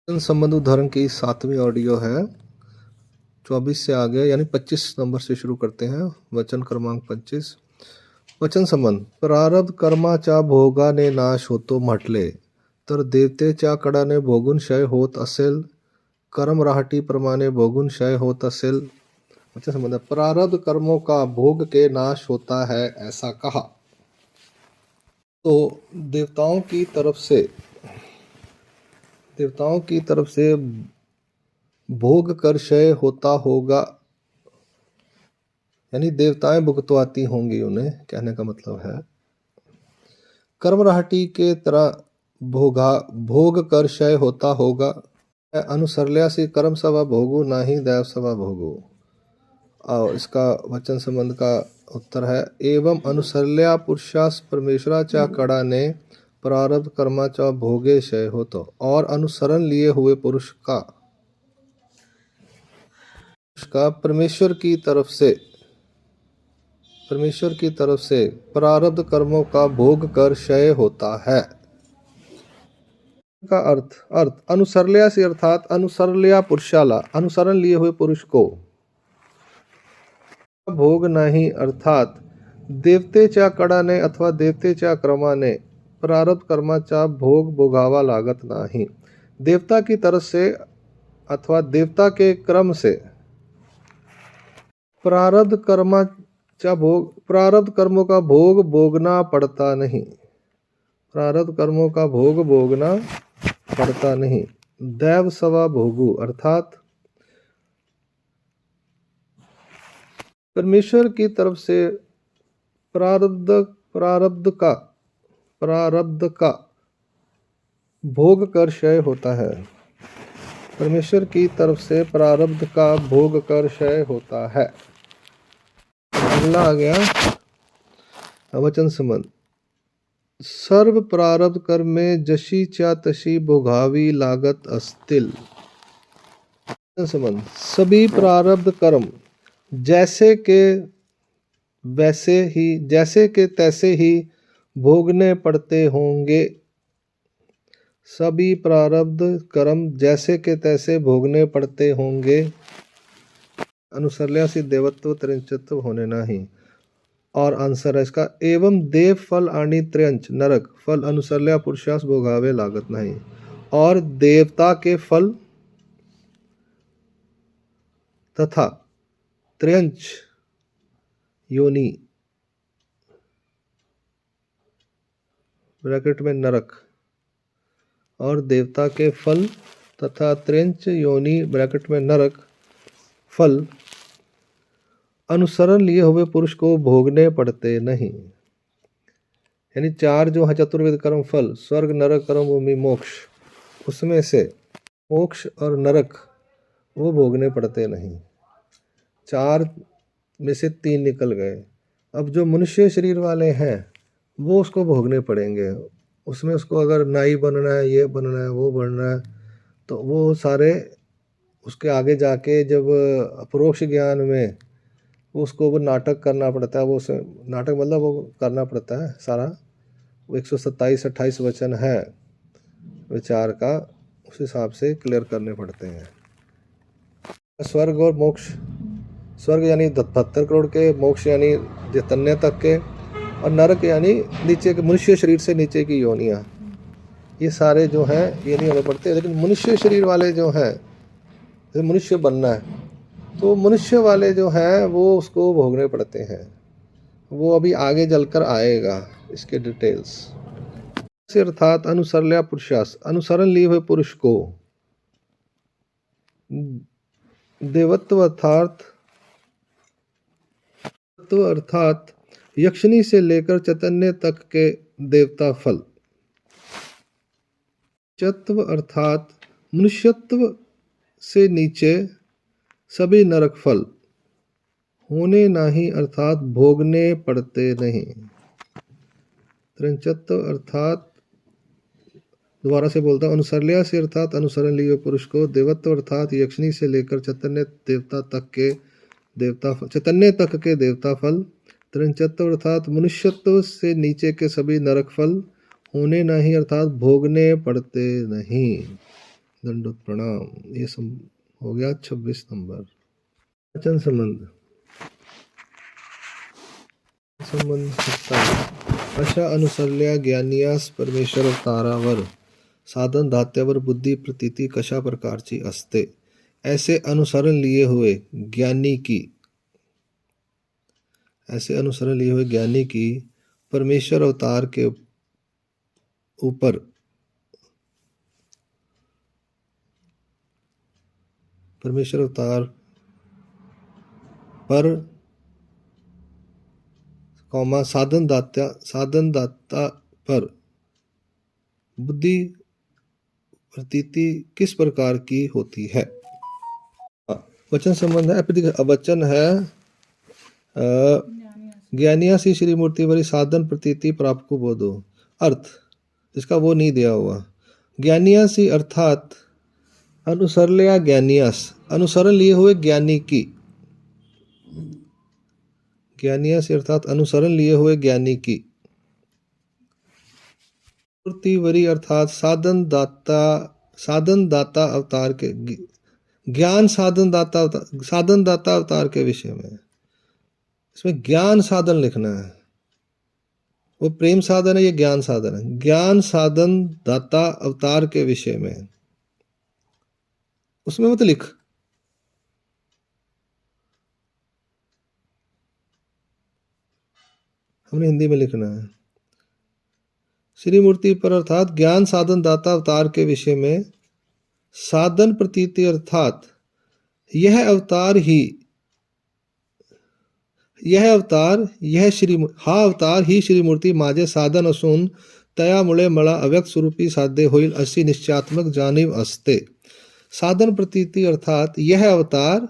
वचन संबंध उदाहरण की 7वीं ऑडियो है। 24 से आगे यानी 25 नंबर से शुरू करते हैं। वचन क्रमांक 25। वचन संबंध प्रारब्ध कर्माच्या भोगाने नाश होतो म्हटले तर देवतेच्या कडाने भोगून क्षय होत असेल, कर्म राहटी प्रमाणे भोगून क्षय होत असेल। वचन संबंध प्रारब्ध कर्मों का भोग के नाश होता है ऐसा कहा तो देवताओं की तरफ से भोग कर क्षय होता होगा, यानी देवताएं भुगतवाती होंगी उन्हें, कहने का मतलब है। कर्म राहटी के तरह भोग कर क्षय होता होगा। अनुसरल्यासी कर्म सवा भोगू नाही दैव सवा भोगू। और इसका वचन संबंध का उत्तर है एवं अनुसरल्या पुरुषास परमेश्वराच्या कडाने प्रारब्ध कर्माचा भोगे क्षय होतो। और अनुसरण लिए हुए पुरुष का परमेश्वर की तरफ से प्रारब्ध कर्मों का भोग कर क्षय होता है। का अर्थ अनुसरल्या से अर्थात अनुसरल्या पुरुषाला, अनुसरण लिए हुए पुरुष को, भोग नाही अर्थात देवतेच्या कडाने अथवा देवतेच्या क्रमाने प्रारब्ध कर्माचा भोग भोगावा लागत नाही। देवता की तरफ से अथवा देवता के क्रम से प्रारब्ध कर्मों का भोग भोगना पड़ता नहीं। प्रारब्ध कर्मों का भोग भोगना पड़ता नहीं। दैव सवा भोगू अर्थात परमेश्वर की तरफ से प्रारब्ध का भोग कर क्षय होता है। परमेश्वर की तरफ से प्रारब्ध का भोग कर क्षय होता है। अगला आ गया वचन संबंध सर्व प्रारब्ध कर्म में जशी च्या तशी भोगावी लागत असतील। वचन संबंध सभी प्रारब्ध कर्म जैसे के तैसे ही भोगने पड़ते होंगे। सभी प्रारब्ध कर्म जैसे के तैसे भोगने पड़ते होंगे। अनुसरल्या से देवत्व त्रिंचत्व होने नहीं। और आंसर है इसका एवं देव फल आणि त्र्यंच नरक फल अनुसरल्या पुरुषास भोगावे लागत नहीं। और देवता के फल तथा त्र्यंच योनि ब्रैकेट में नरक और देवता के फल तथा त्र्यंच योनि ब्रैकेट में नरक फल अनुसरण लिए हुए पुरुष को भोगने पड़ते नहीं। यानी 4 जो है चतुर्वेद कर्म फल स्वर्ग नरक कर्म भूमि मोक्ष, उसमें से मोक्ष और नरक वो भोगने पड़ते नहीं। 4 में से 3 निकल गए। अब जो मनुष्य शरीर वाले हैं वो उसको भोगने पड़ेंगे। उसमें उसको अगर नाई बनना है, ये बनना है, वो बनना है, तो वो सारे उसके आगे जाके जब अपरोक्ष ज्ञान में उसको वो नाटक करना पड़ता है। वो नाटक मतलब वो करना पड़ता है सारा। वो 127-28 वचन है विचार का, उस हिसाब से क्लियर करने पड़ते हैं। स्वर्ग और मोक्ष, स्वर्ग यानी 72 करोड़ के, मोक्ष यानी चैतन्य तक के, और नरक यानी नीचे के मनुष्य शरीर से नीचे की योनियाँ। ये सारे जो हैं ये नहीं होने पड़ते। लेकिन मनुष्य शरीर वाले जो हैं, जैसे मनुष्य बनना है तो मनुष्य वाले जो हैं वो उसको भोगने पड़ते हैं। वो अभी आगे चलकर आएगा इसके डिटेल्स। अर्थात अनुसरल्या पुरुषास अनुसरण लिए हुए पुरुष को, देवत्व अर्थात यक्षिणी से लेकर चैतन्य तक के देवता फल, चत्व अर्थात मनुष्यत्व से नीचे सभी नरक फल होने नहीं अर्थात भोगने पड़ते नहीं। त्रिंचत्व अर्थात दोबारा से बोलता हूँ, अनुसरल्या से अर्थात अनुसरण लिए पुरुष को, देवत्व अर्थात यक्षिणी से लेकर चैतन्य तक के देवता फल, त्रिंचत्व अर्थात मनुष्यत्व से नीचे के सभी नरक फल होने नहीं अर्थात भोगने पड़ते नहीं। दंडोत प्रणाम। ये हो गया 26 नंबर। वचन संबंध अशा अनुसरल्या ज्ञानियास परमेश्वर अवतारावर साधन दात्यावर बुद्धी प्रतीती कशा प्रकारची असते? ऐसे अनुसरण लिए हुए ज्ञानी की परमेश्वर अवतार के ऊपर परमेश्वर अवतार पर साधन दाता पर बुद्धि प्रतीति किस प्रकार की होती है? वचन संबंध है। वचन है ज्ञानिया सी श्री मूर्ति वरी साधन प्रतीति प्राप्त को बोधो। अर्थ इसका वो नहीं दिया हुआ। ज्ञानिया सी अर्थात अनुसरल्या ज्ञानियास, अनुसरण लिए हुए ज्ञानी की। ज्ञानिया से अर्थात अनुसरण लिए हुए ज्ञानी की। मूर्ति वरी अर्थात साधन दाता अवतार के ज्ञान साधन दाता अवतार के विषय में। इसमें ज्ञान साधन लिखना है। वो प्रेम साधन है, ये ज्ञान साधन है। ज्ञान साधन दाता अवतार के विषय में, उसमें मत लिख। हमने हिंदी में लिखना है। श्री मूर्ति पर अर्थात ज्ञान साधन दाता अवतार के विषय में साधन प्रतीति अर्थात यह अवतार ही श्री मूर्ति माझे साधन असून तयामुळे मला अव्यक्त स्वरूपी साध्य होईल अशी निश्चयात्मक जाणीव असते। साधन प्रतीति अर्थात यह अवतार,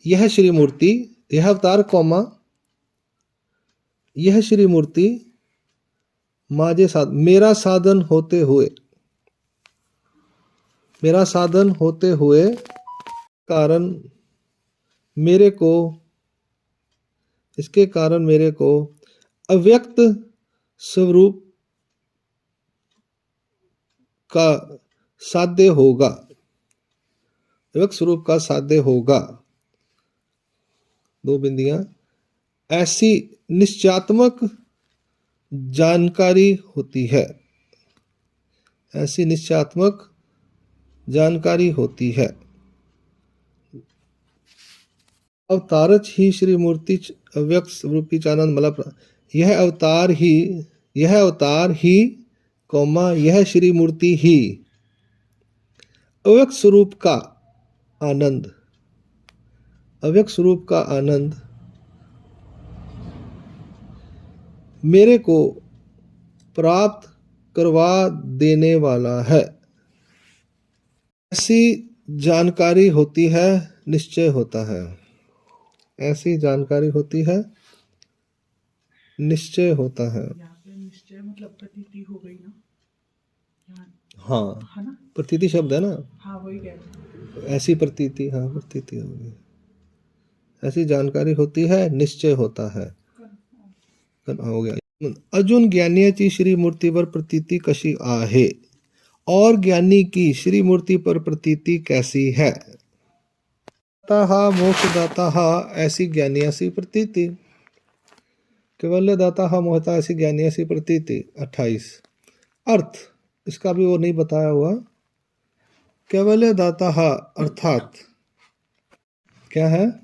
यह श्री मूर्ति, यह अवतार कौमा यह श्री मूर्ति माझे मेरा साधन होते हुए कारण मेरे को अव्यक्त स्वरूप का साध्य होगा। अव्यक्त स्वरूप का साध्य होगा। 2 बिंदियां। ऐसी निश्चयात्मक जानकारी होती है। ऐसी निश्चयात्मक जानकारी होती है। अवतारच ही श्री मूर्ति अव्यक्त रूपी चानंद मला। यह अवतार ही कौमा यह श्री मूर्ति ही अव्यक्त स्वरूप का आनंद मेरे को प्राप्त करवा देने वाला है। ऐसी जानकारी होती है, निश्चय होता है। ऐसी जानकारी होती है, निश्चय होता है। निश्चय मतलब प्रतीति हो गई ना। हाँ, है ना? प्रतीति शब्द है ना। हाँ, वही कह रही। ऐसी प्रतीति, हाँ प्रतीति हो गई। ऐसी जानकारी होती है, निश्चय होता है। हो गया। अर्जुन ज्ञानियाची श्री मूर्ति पर प्रतीति कशी आहे और ज्ञानी की श्री मूर्ति पर प्रतीति कैसी है? मोक्षदाता ऐसी ज्ञानियासी प्रतीति। केवल्य दाता मोहता ऐसी ज्ञानियासी प्रतीति। 28। अर्थ इसका भी वो नहीं बताया हुआ। केवल्य दाता अर्थात क्या है?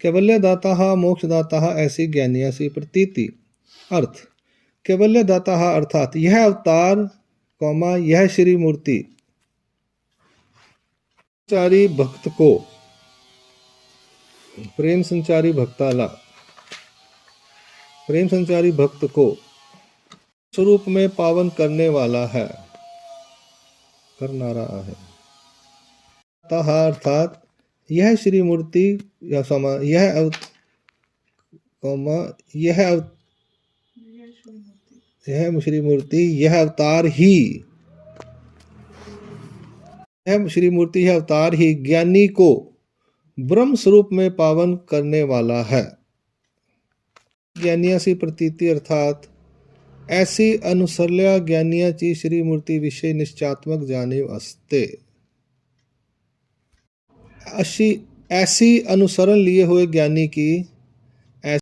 केवल्य दाता मोक्षदाता ऐसी ज्ञानियासी प्रतीति। अर्थ केवल्य दाता अर्थात यह अवतार कौमा यह श्री मूर्ति संचारी भक्त को प्रेम संचारी भक्त को स्वरूप में पावन करने वाला है, करना रहा है। अर्थात यह श्री मूर्ति या समा यह श्री मूर्ति यह अवतार ही ज्ञानी को ब्रह्म स्वरूप में पावन करने वाला है। ज्ञानियासी प्रतीति अर्थात ऐसी अनुसरल्या ज्ञानियाची श्रीमूर्ती विषय निश्चात्मक जाणीव असते। ऐसी अनुसरण लिए हुए ज्ञानी की